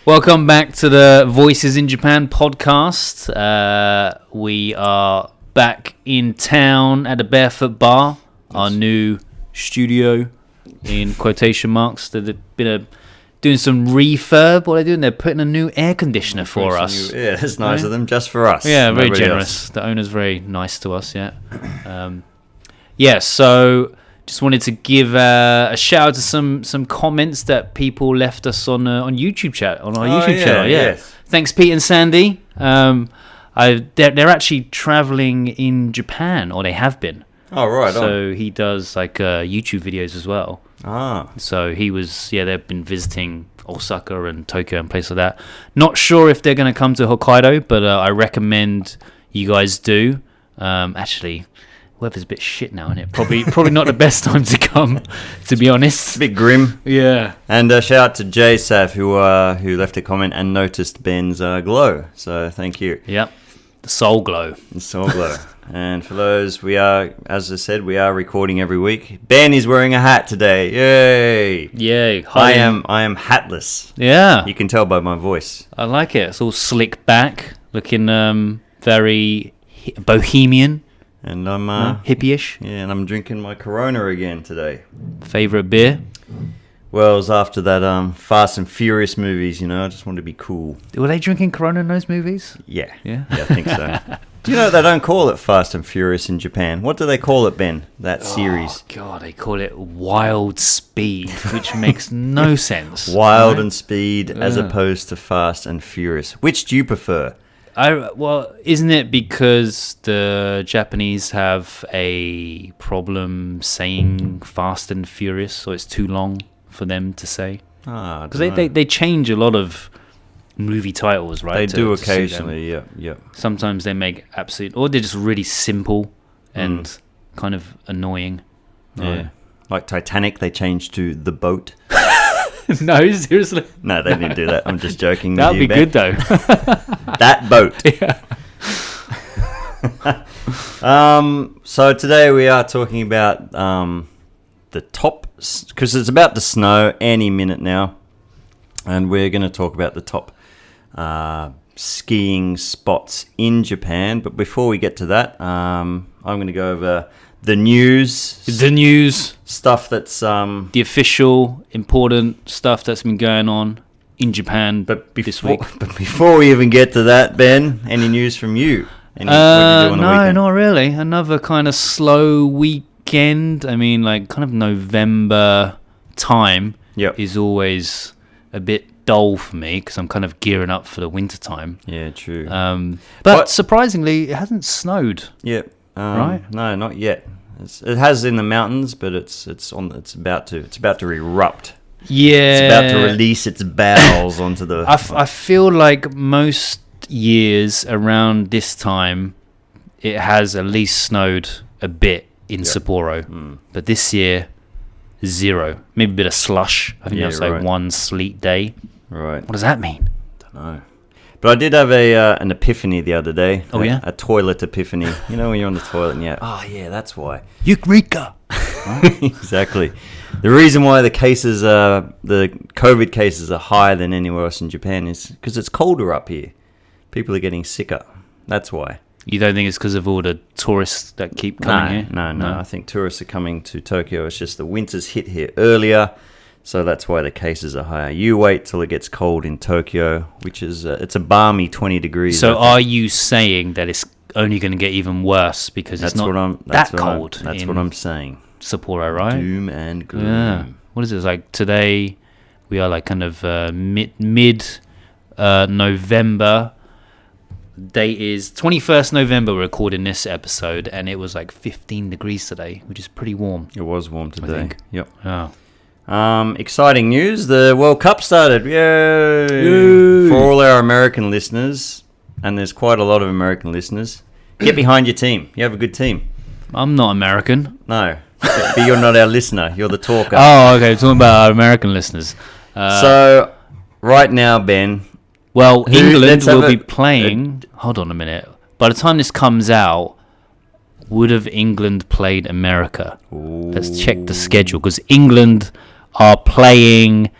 Welcome back to the Voices in Japan podcast. We are back in town at the Barefoot Bar, our new studio in quotation marks. They've been doing some refurb. What are they doing? They're putting a new air conditioner for us. Yeah, it's nice of them, just for us. Yeah, very generous. The owner's very nice to us, yeah. So just wanted to give a shout out to some comments that people left us on YouTube chat, on our YouTube channel. Yeah. Yes. Thanks, Pete and Sandy. They're actually traveling in Japan, or they have been. Oh, right. So he does like YouTube videos as well. Ah. So they've been visiting Osaka and Tokyo and places like that. Not sure if they're going to come to Hokkaido, but I recommend you guys do. Actually, weather's a bit shit now, isn't it? Probably not the best time to come, to be honest. It's a bit grim. Yeah. And shout out to Jay Sav who left a comment and noticed Ben's glow. So thank you. Yep. The soul glow. The soul glow. And for those, as I said, we are recording every week. Ben is wearing a hat today. Yay! Yay! I am hatless. Yeah. You can tell by my voice. I like it. It's all slick back, looking very bohemian. And I'm hippie-ish. Yeah, and I'm drinking my Corona again today. Favorite beer? Well, it was after that Fast and Furious movies, I just wanted to be cool. Were they drinking Corona in those movies? Yeah, I think so. Do you know they don't call it Fast and Furious in Japan? What do they call it, Ben, that series? Oh, God, they call it Wild Speed, which makes no sense. Wild and Speed as opposed to Fast and Furious. Which do you prefer? Isn't it because the Japanese have a problem saying Fast and Furious, so it's too long for them to say? Because they change a lot of movie titles, right? They do occasionally, yeah. Sometimes they make or they're just really simple and kind of annoying. Yeah. Like Titanic, they changed to The Boat. No, seriously? No, they didn't do that. I'm just joking. That would be good, though. That boat. Yeah. So today we are talking about the top, because it's about to snow any minute now, and we're going to talk about the top skiing spots in Japan. But before we get to that, I'm going to go over the news stuff that's the official important stuff that's been going on in Japan this week. But before we even get to that, Ben, any news from you? No, not really. Another kind of slow weekend. I mean, like kind of November time is always a bit dull for me because I'm kind of gearing up for the winter time. Yeah, true. But surprisingly, it hasn't snowed. Yeah. Right? No, not yet. It has in the mountains, but it's about to erupt. Yeah, it's about to release its bowels onto the. I feel like most years around this time, it has at least snowed a bit in Sapporo, but this year, 0. Maybe a bit of slush. I think that's like one sleet day. Right. What does that mean? Don't know. But I did have an epiphany the other day. Oh, yeah? A toilet epiphany. You know when you're on the toilet and that's why. Eureka! Exactly. The reason why the COVID cases are higher than anywhere else in Japan is because it's colder up here. People are getting sicker. That's why. You don't think it's because of all the tourists that keep coming here? No. I think tourists are coming to Tokyo. It's just the winter's hit here earlier. So that's why the cases are higher. You wait till it gets cold in Tokyo, which is it's a balmy 20 degrees. So are you saying that it's only going to get even worse because it's not that cold? That's what I'm saying. Sapporo, right? Doom and gloom. Yeah. What is it like today? We are like kind of mid November. Date is 21st November. We're recording this episode, and it was like 15 degrees today, which is pretty warm. It was warm today. I think. Yep. Yeah. Exciting news. The World Cup started. Yay! For all our American listeners, and there's quite a lot of American listeners, get behind your team. You have a good team. I'm not American. No. But you're not our listener. You're the talker. Oh, okay. We're talking about our American listeners. So, right now, Ben. Well, England will be playing. Hold on a minute. By the time this comes out, would have England played America? Ooh. Let's check the schedule because England are playing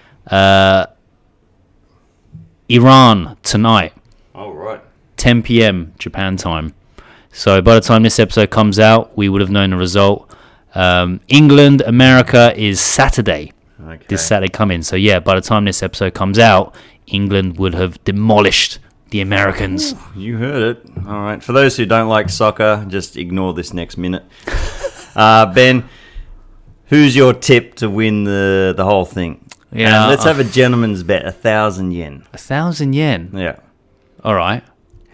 Iran tonight, All right. 10 p.m. Japan time. So by the time this episode comes out, we would have known the result. England, America is Saturday. Okay. This Saturday coming. So yeah, by the time this episode comes out, England would have demolished the Americans. You heard it. All right. For those who don't like soccer, just ignore this next minute. Ben, who's your tip to win the whole thing? Yeah, let's have a gentleman's bet, 1,000 yen. 1,000 yen. Yeah. All right.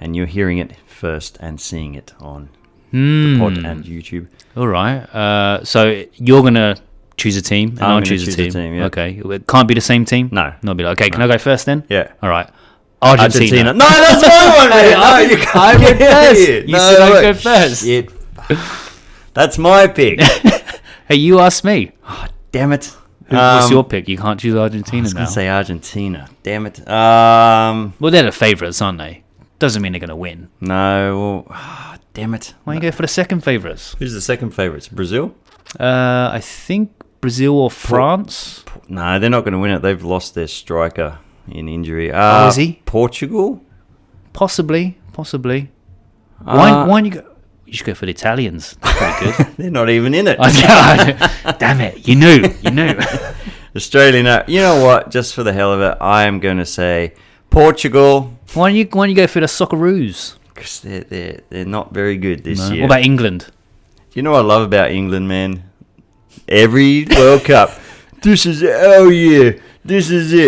And you're hearing it first and seeing it on the pod and YouTube. All right. So you're gonna choose a team, and I'll choose a team. Yeah. Okay. It can't be the same team. No. Not be like, okay. Can I go first then? Yeah. All right. Argentina. No, that's my one, man. No, you can't. I went first. You said I'd go first. Shit. That's my pick. Hey, you asked me. Oh, damn it. What's your pick? You can't choose Argentina I was now. going to say Argentina. Damn it. Well, they're the favourites, aren't they? Doesn't mean they're going to win. No. Well, damn it. Why don't you go for the second favourites? Who's the second favourites? Brazil? I think Brazil or France. No, they're not going to win it. They've lost their striker in injury. Is he? Portugal? Possibly. Why don't you go? You should go for the Italians. That's pretty good. They're not even in it. Damn it. You knew. Australia, you know what? Just for the hell of it, I am going to say Portugal. Why don't you go for the Socceroos? Because they're not very good this year. What about England? You know what I love about England, man? Every World Cup, this is it,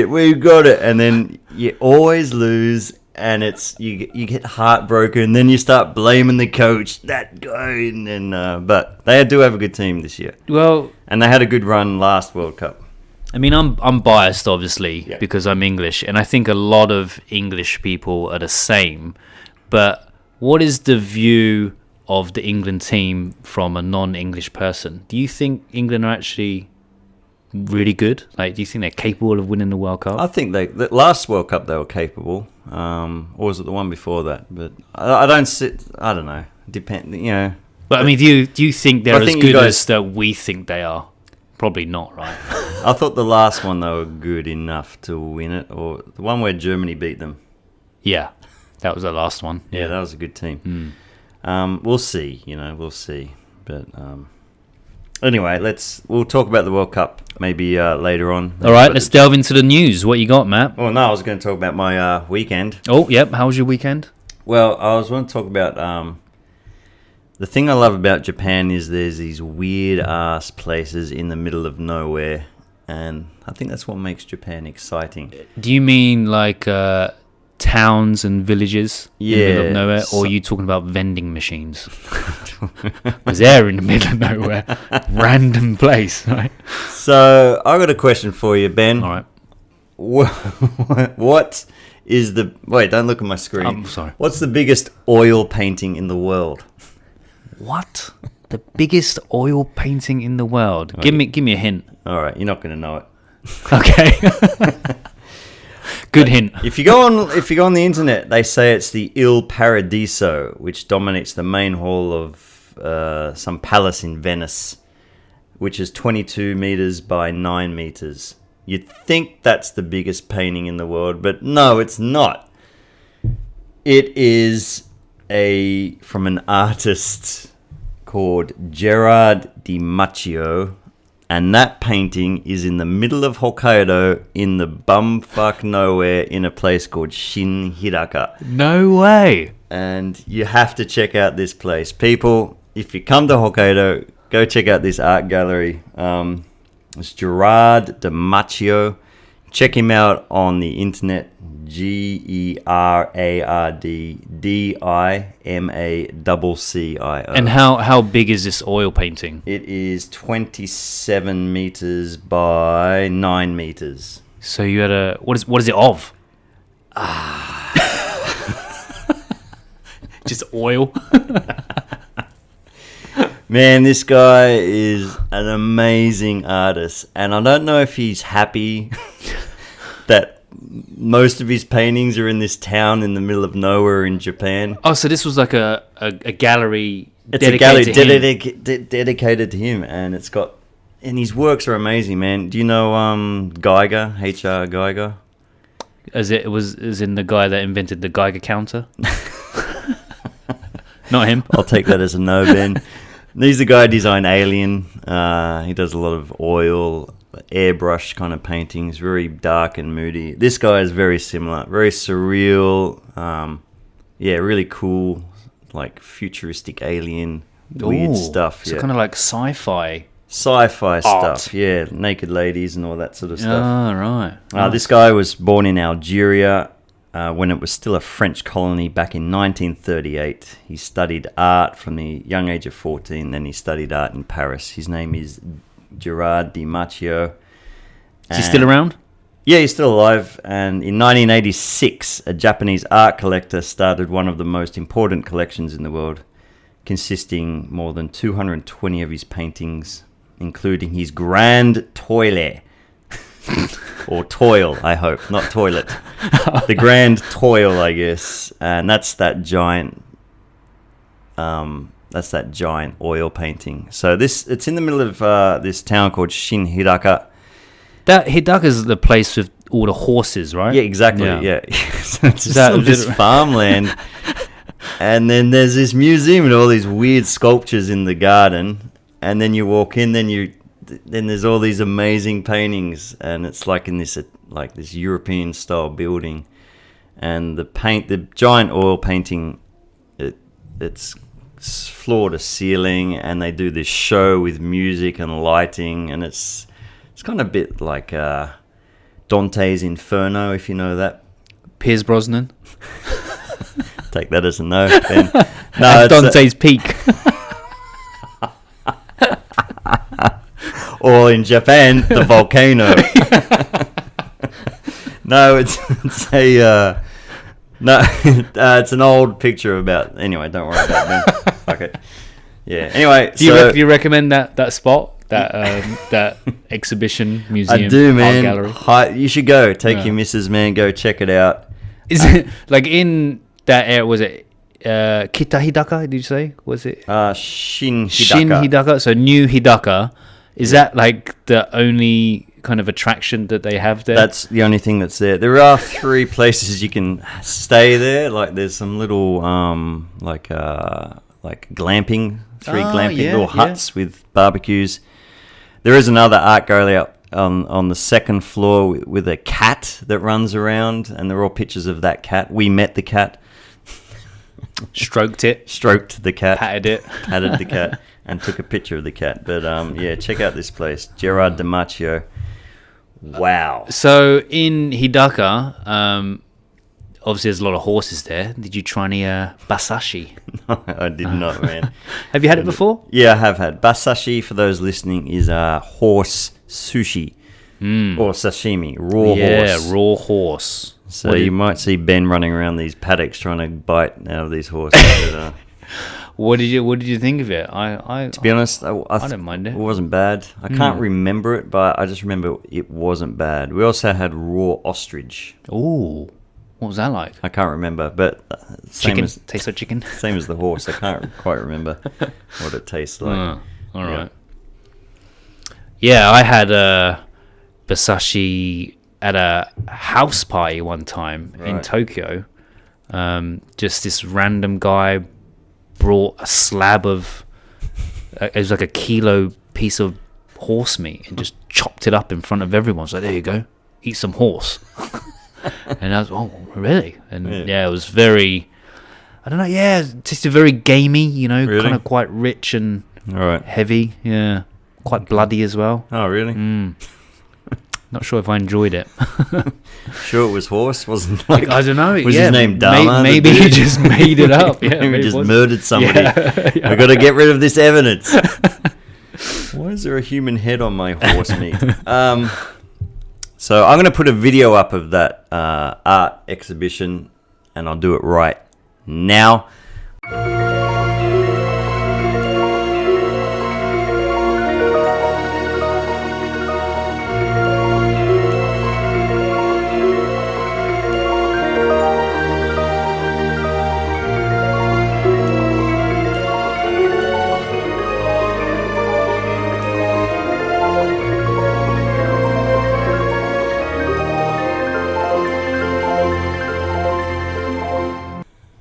we've got it, and then you always lose, and it's you get heartbroken, then you start blaming the coach, that guy, and then but they do have a good team this year. Well, and they had a good run last World Cup. I mean, I'm biased, obviously, Yeah. because I'm English, and I think a lot of English people are the same. But what is the view of the England team from a non-English person? Do you think England are actually really good? Like, do you think they're capable of winning the World Cup? I think the last World Cup they were capable, or was it the one before that? But I don't know. Depend, you know. But I mean, do you think they're I as think good you guys- as that we think they are? Probably not, right? I thought the last one they were good enough to win it, or the one where Germany beat them. Yeah, that was the last one. Yeah, that was a good team. We'll see, we'll see. But anyway, we'll talk about the World Cup maybe later on. All right, let's delve into the news. What you got, Matt? Well, no, I was going to talk about my weekend. Oh, yep. How was your weekend? Well, I was going to talk about the thing I love about Japan is there's these weird ass places in the middle of nowhere, and I think that's what makes Japan exciting. Do you mean like towns and villages in the middle of nowhere, or are you talking about vending machines? Because they're in the middle of nowhere, random place, right? So I got a question for you, Ben. All right. What is the... Wait, don't look at my screen. I'm sorry. What's the biggest oil painting in the world? What? The biggest oil painting in the world? Give me a hint. All right, you're not going to know it. Okay. Good hint. If you go on the internet, they say it's the Il Paradiso, which dominates the main hall of some palace in Venice, which is 22 meters by 9 meters. You'd think that's the biggest painting in the world, but no, it's not. It is from an artist called Gerard Di Macchio, and that painting is in the middle of Hokkaido in the bumfuck nowhere in a place called Shinhiraka. No way. And you have to check out this place. People, if you come to Hokkaido, go check out this art gallery. It's Gerard Di Macchio. Check him out on the internet. GerardDimaccio. And how big is this oil painting? It is 27 meters by 9 meters. So you had what is it of? Just oil. Man, this guy is an amazing artist, and I don't know if he's happy that most of his paintings are in this town in the middle of nowhere in Japan. Oh, so this was like a gallery. It's a gallery dedicated to him, and it's got and his works are amazing, man. Do you know Geiger, H.R. Geiger? As in the guy that invented the Geiger counter? Not him. I'll take that as a no, Ben. He's the guy who designed Alien. He does a lot of oil, airbrush kind of paintings, very dark and moody. This guy is very similar, very surreal. Really cool, like futuristic alien, weird stuff. So yeah. kind of like sci-fi. Sci-fi stuff, yeah. Naked ladies and all that sort of stuff. Oh, right. This guy was born in Algeria when it was still a French colony back in 1938. He studied art from the young age of 14, then he studied art in Paris. His name is Gerard Di Macchio. Is he still around? Yeah, he's still alive. And in 1986, a Japanese art collector started one of the most important collections in the world, consisting more than 220 of his paintings, including his grand toilet. Or toil, I hope, not toilet. The grand toil, I guess. And that's that giant oil painting. So it's in the middle of this town called Shin Hiraka. That Hidaka is the place with all the horses, right? Yeah, exactly. Yeah. So it's just on this farmland. And then there's this museum and all these weird sculptures in the garden. And then you walk in, then there's all these amazing paintings, and it's like in this European style building. And the giant oil painting, it's floor to ceiling, and they do this show with music and lighting, and it's kind of a bit like Dante's Inferno, if you know that. Piers Brosnan. Take that as a no, Ben. No, Dante's Peak. Or in Japan, the volcano. No, it's it's an old picture about. Anyway, don't worry about it. Fuck it. Yeah. Anyway, do you recommend that spot, that exhibition museum? I do, man. Art gallery? You should go. Take your missus, man. Go check it out. Is it like in that area? Was it Kita Hidaka? Did you say? Was it Shin Hidaka? Shin Hidaka. So New Hidaka. Is that like the only kind of attraction that they have there? That's the only thing that's there. There are 3 places you can stay there. Like there's some little like glamping, 3 little huts with barbecues. There is another art gallery up on the 2nd floor with a cat that runs around, and they're all pictures of that cat. We met the cat. Stroked the cat, patted the cat, and took a picture of the cat. But check out this place, Gerard Di Macchio. Wow. So in Hidaka, obviously there's a lot of horses there. Did you try any basashi? No, I did not, man. Have you had it before? Yeah, I have had. Basashi, for those listening, is horse sushi or sashimi, raw horse. Yeah, raw horse. So you might see Ben running around these paddocks trying to bite out of these horses. But, what did you think of it? To be honest, I don't mind it. It wasn't bad. I can't remember it, but I just remember it wasn't bad. We also had raw ostrich. Ooh, what was that like? I can't remember, but tastes like chicken. Same as the horse. I can't quite remember what it tastes like. All right. Yeah, I had basashi at a house party one time in Tokyo. Just this random guy brought a slab of it was like a kilo piece of horse meat and just chopped it up in front of everyone. So there you go, eat some horse. And I was, oh really? And it was very, I don't know, it tasted very gamey, Really? Kind of quite rich and heavy, quite bloody as well. Oh really? Not sure if I enjoyed it. Sure it was horse, wasn't like I don't know. Was his name Dharma? Maybe he just made it up. Yeah, maybe just murdered somebody. Yeah. We've got to get rid of this evidence. Why is there a human head on my horse meat? So I'm going to put a video up of that art exhibition, and I'll do it right now.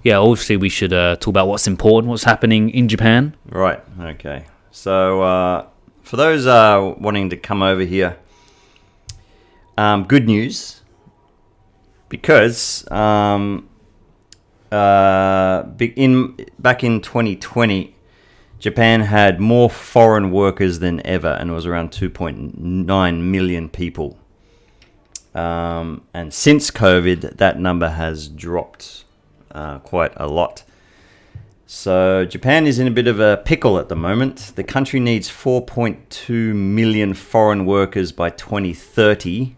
yeah, obviously we should talk about what's important, what's happening in Japan. Right. Okay. So for those wanting to come over here, good news, because back in 2020, Japan had more foreign workers than ever, and it was around 2.9 million people. And since COVID, that number has dropped quite a lot. So Japan is in a bit of a pickle at the moment. The country needs 4.2 million foreign workers by 2030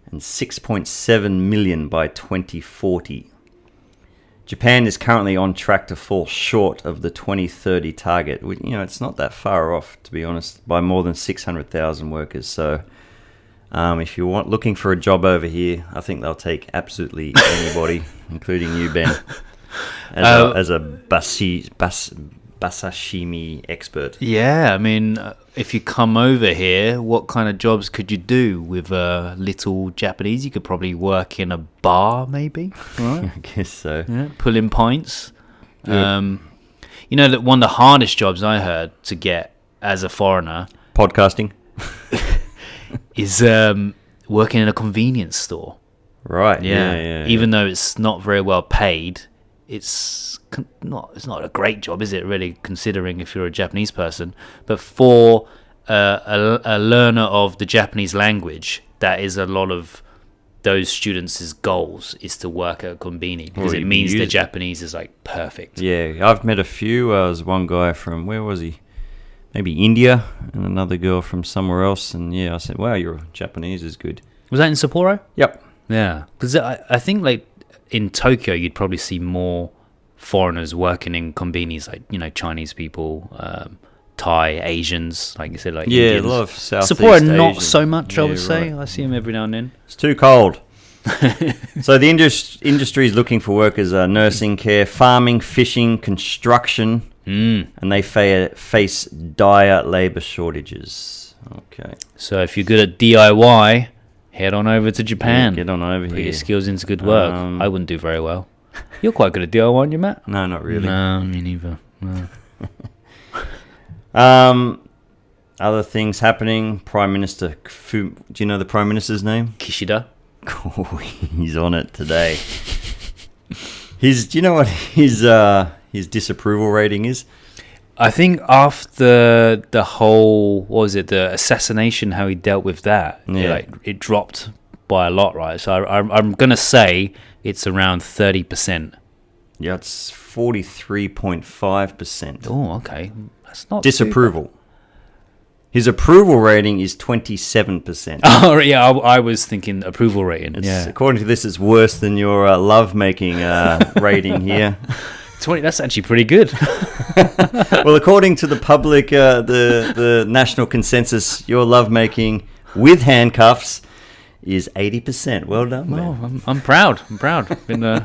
and 6.7 million by 2040. Japan is currently on track to fall short of the 2030 target. It's not that far off, to be honest, by more than 600,000 workers. So if you're looking for a job over here, I think they'll take absolutely anybody, including you, Ben, as a basashimi expert. Yeah, I mean, if you come over here, what kind of jobs could you do with little Japanese? You could probably work in a bar, maybe, right? I guess so. Yeah, pulling pints. Yeah. That one of the hardest jobs I heard to get as a foreigner Podcasting. is working in a convenience store. Right. Yeah. Even though it's not very well paid, it's not a great job, is it, really, considering if you're a Japanese person? But for a learner of the Japanese language, that is a lot of those students' goals, is to work at a konbini, because it means the Japanese is like perfect. Yeah, I've met a few. There's one guy from, where was he? Maybe India, and another girl from somewhere else. And yeah, I said, wow, your Japanese is good. Was that in Sapporo? Yep. Yeah, because I think like in Tokyo, you'd probably see more foreigners working in konbinis, like, Chinese people, Thai, Asians, like you said, like Indians. A lot of Southeast Sapporo, Asian. not so much, I would say. Right. I see them every now and then. It's too cold. So the industry is looking for workers: nursing care, farming, fishing, construction, and they face dire labour shortages. Okay. So if you're good at DIY, head on over to Japan. Get on over Put here. your skills into good work. I wouldn't do very well. You're quite good at DIY, aren't you, Matt? No, not really. No, me neither. No. Other things happening. Prime Minister do you know the Prime Minister's name? Kishida. Oh, he's on it today. Do you know what his disapproval rating is? I think after the whole, what was it, the assassination, how he dealt with that, it dropped by a lot, right? So I'm going to say it's around 30%. Yeah, it's 43.5%. Oh, okay. That's not disapproval. His approval rating is 27%. Oh, yeah, I was thinking approval rating. According to this, it's worse than your love-making rating here. 20. That's actually pretty good. Well, according to the public, the national consensus, your lovemaking with handcuffs is 80%. Well done, man. Oh, I'm proud. Been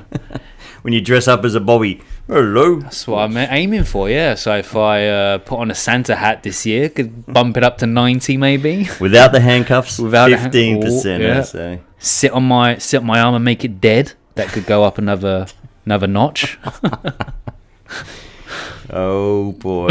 when you dress up as a Bobby. Hello. That's what I'm aiming for, yeah. So if I put on a Santa hat this year, could bump it up to 90 maybe. Without the handcuffs, without 15%, yeah. I say. Sit on my arm and make it dead. That could go up another notch. Oh boy.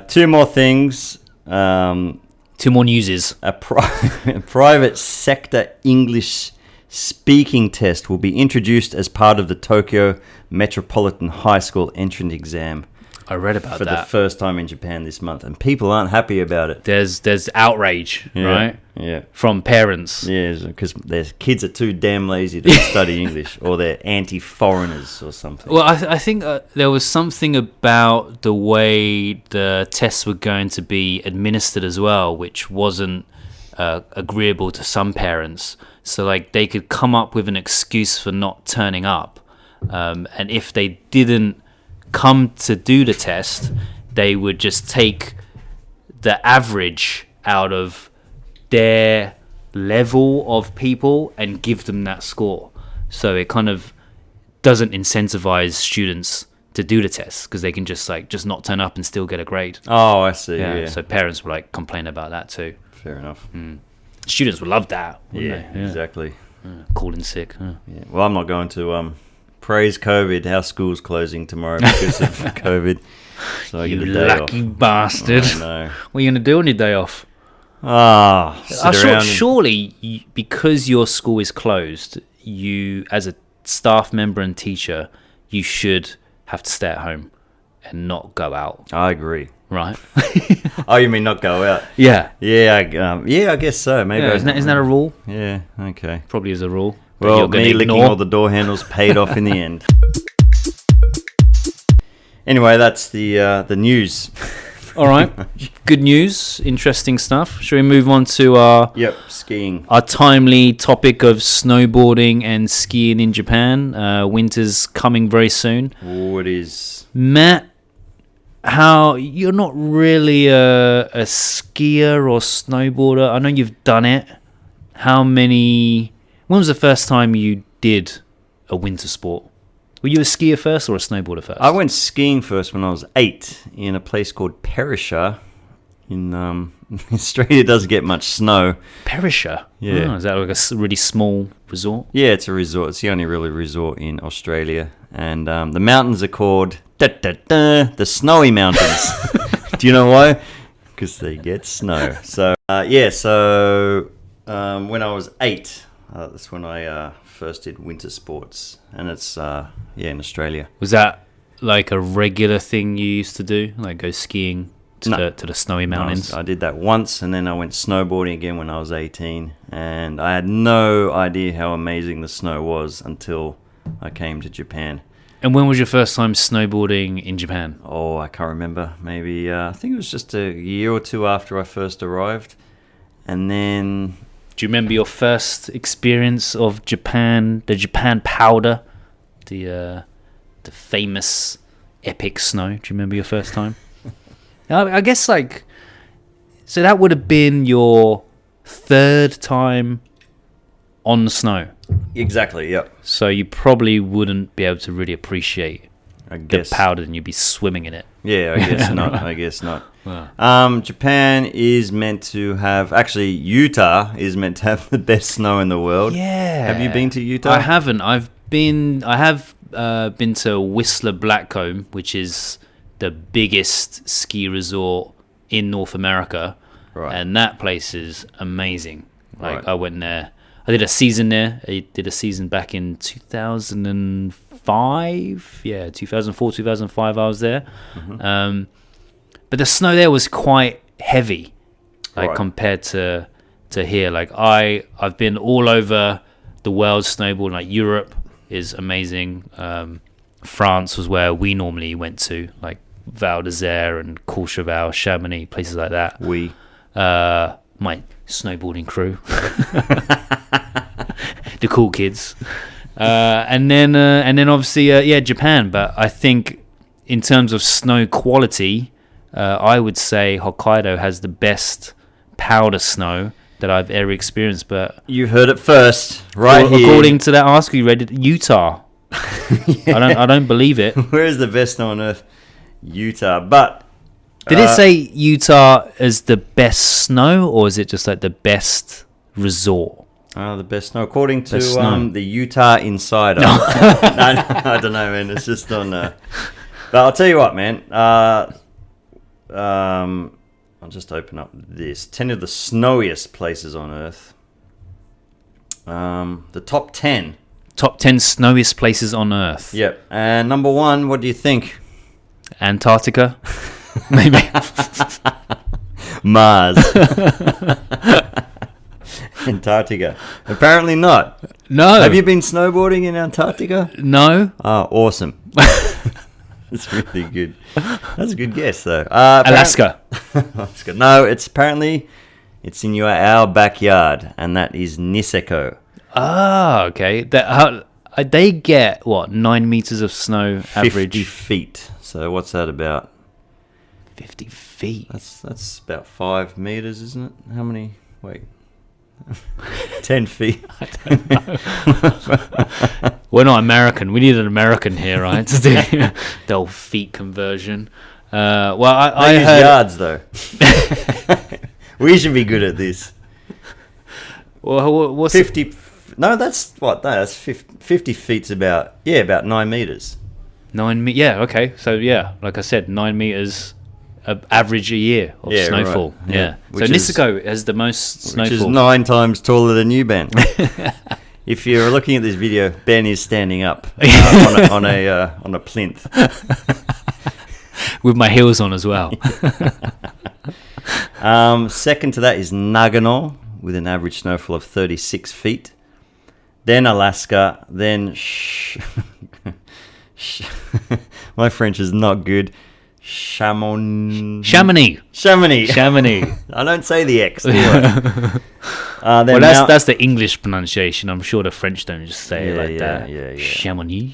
Two more things. Two more newses. A private sector English speaking test will be introduced as part of the Tokyo Metropolitan High School entrance exam. I read about for that. the first time in Japan this month, and people aren't happy about it. There's outrage, right? Yeah. From parents. Yeah, because their kids are too damn lazy to study English, or they're anti-foreigners or something. Well, I think there was something about the way the tests were going to be administered as well, which wasn't agreeable to some parents. So, like, they could come up with an excuse for not turning up, and if they didn't come to do the test, they would just take the average out of their level of people and give them that score. So it kind of doesn't incentivize students to do the test because they can just not turn up and still get a grade. Oh, I see. Yeah. So parents would complain about that too. Fair enough. Students would love that. Yeah, they? exactly. Called in sick. Yeah. Well, I'm not going to praise COVID. Our school's closing tomorrow because of COVID. So I You get the day lucky off. bastard. I know. What are you going to do on your day off? Surely, because your school is closed, you, as a staff member and teacher, you should have to stay at home and not go out, I agree. right? Oh, you mean not go out? Yeah. I guess so. Maybe. Yeah, isn't that a rule? Yeah. Okay. Probably is a rule. that Well, you're gonna me licking ignore. all the door handles paid off in the end. Anyway, that's the news. All right. Good news. Interesting stuff. Shall we move on to our Skiing. timely topic of snowboarding and skiing in Japan? Winter's coming very soon. Oh, it is. Matt, how you're not really a skier or snowboarder. I know you've done it. When was the first time you did a winter sport? Were you a skier first or a snowboarder first? I went skiing first when I was 8 in a place called Perisher. In Australia, it doesn't get much snow. Perisher? Yeah. Oh, is that like a really small resort? Yeah, it's a resort. It's the only really resort in Australia. And the mountains are called the Snowy Mountains. Do you know why? Because they get snow. So, when I was 8, that's when I first did winter sports. And it's, in Australia. Was that like a regular thing you used to do? Like go skiing to the snowy mountains? I did that once, and then I went snowboarding again when I was 18. And I had no idea how amazing the snow was until I came to Japan. And when was your first time snowboarding in Japan? Oh, I can't remember. Maybe, I think it was just a year or two after I first arrived. And then... Do you remember your first experience of Japan, the Japan powder, the famous epic snow? Do you remember your first time? I guess so that would have been your third time on the snow. Exactly, yep. So you probably wouldn't be able to really appreciate the guess. powder, and you'd be swimming in it. Yeah, I guess not. I guess not. Wow. Japan is meant to have... Actually, Utah is meant to have the best snow in the world. Yeah. Have you been to Utah? I haven't. I have been to Whistler Blackcomb, which is the biggest ski resort in North America. Right. And that place is amazing. Right. I went there. I did a season there. I did a season back in 2005. Yeah, 2004, 2005 I was there. Mm-hmm. But the snow there was quite heavy, Right. compared to here. I've been all over the world snowboarding. Like Europe is amazing. France was where we normally went to, like Val d'Isère and Courchevel, Chamonix, places like that. My snowboarding crew, the cool kids, and then obviously Japan. But I think in terms of snow quality, I would say Hokkaido has the best powder snow that I've ever experienced. But You heard it first, right here. according to that article you read, Utah. I don't believe it. Where is the best snow on earth? Utah. But Did it say Utah is the best snow, or is it just like the best resort? the best snow, according to Best snow. the Utah Insider. No, I don't know, man. It's just on. But I'll tell you what, man. I'll just open up this 10 of the snowiest places on Earth. The top 10. Top 10 snowiest places on Earth. Yep. And number 1, what do you think? Antarctica, maybe. Mars. Antarctica. Apparently not. No. Have you been snowboarding in Antarctica? No. Oh, awesome. That's really good. That's a good guess, though. Alaska. Alaska. No, it's in our backyard, and that is Niseko. Ah, okay. They get, 9 meters of snow 50 average? feet. So what's that about? 50 feet. That's about 5 meters, isn't it? How many? Wait. 10 feet. We're not American. We need an American here, right? To do the old feet conversion. I use heard yards, though. We should be good at this. Well, what's 50 No, that's what? No, that's 50 feet's about 9 meters. 9 meters. Yeah. Okay. So yeah, like I said, 9 meters average a year of snowfall. Right. Yeah. So Niseko has the most snowfall. Which is 9 times taller than you, Ben. If you're looking at this video, Ben is standing up on a plinth with my heels on as well. Second to that is Nagano with an average snowfall of 36 feet. Then Alaska. Then my French is not good. Chamonix. I don't say the X. That's the English pronunciation. I'm sure the French don't just say it like that. Yeah. Chamonix.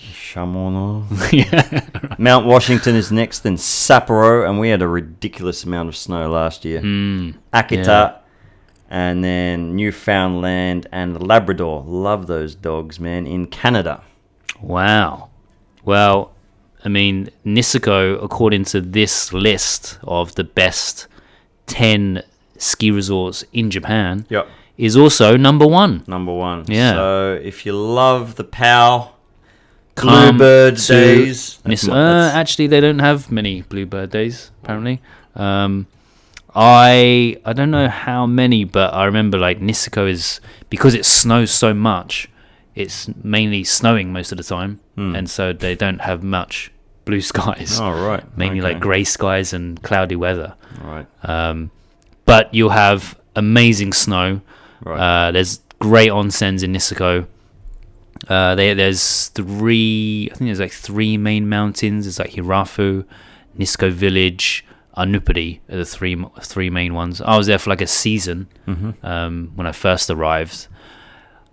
Yeah. Mount Washington is next, then Sapporo, and we had a ridiculous amount of snow last year. Akita, and then Newfoundland and Labrador. Love those dogs, man. In Canada. Wow. Well, I mean, Niseko, according to this list of the best 10 ski resorts in Japan, is also number one. Yeah. So if you love the POW, Bluebird days. Actually, they don't have many Bluebird days, apparently. I don't know how many, but I remember like Niseko is, because it snows so much, it's mainly snowing most of the time, and so they don't have much blue skies. Oh, right. Mainly like grey skies and cloudy weather. Right. But you'll have amazing snow. Right. There's great onsens in Niseko. There's like 3 main mountains. There's like Hirafu, Niseko Village, Anupari are the three main ones. I was there for like a season when I first arrived.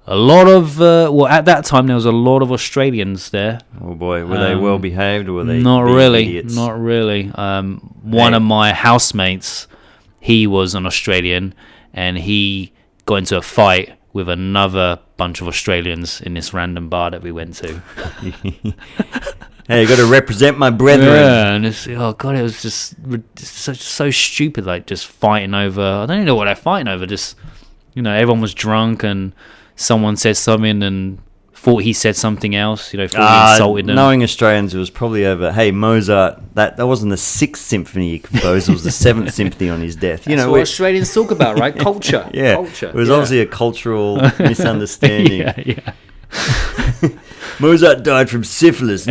A lot of at that time there was a lot of Australians there. Oh boy, were they well behaved or were they not really idiots? Not really. One of my housemates, he was an Australian, and he got into a fight with another bunch of Australians in this random bar that we went to. Hey, you got to represent my brethren. Yeah, and it was just so stupid, like just fighting over. I don't even know what they're fighting over. Just everyone was drunk and someone said something and thought he said something else, thought he insulted them. Knowing Australians, it was probably over, hey, Mozart, that wasn't the 6th symphony he composed, it was the 7th symphony on his death. That's what Australians talk about, right? Culture. Yeah. Culture. It was obviously a cultural misunderstanding. Yeah. Mozart died from syphilis,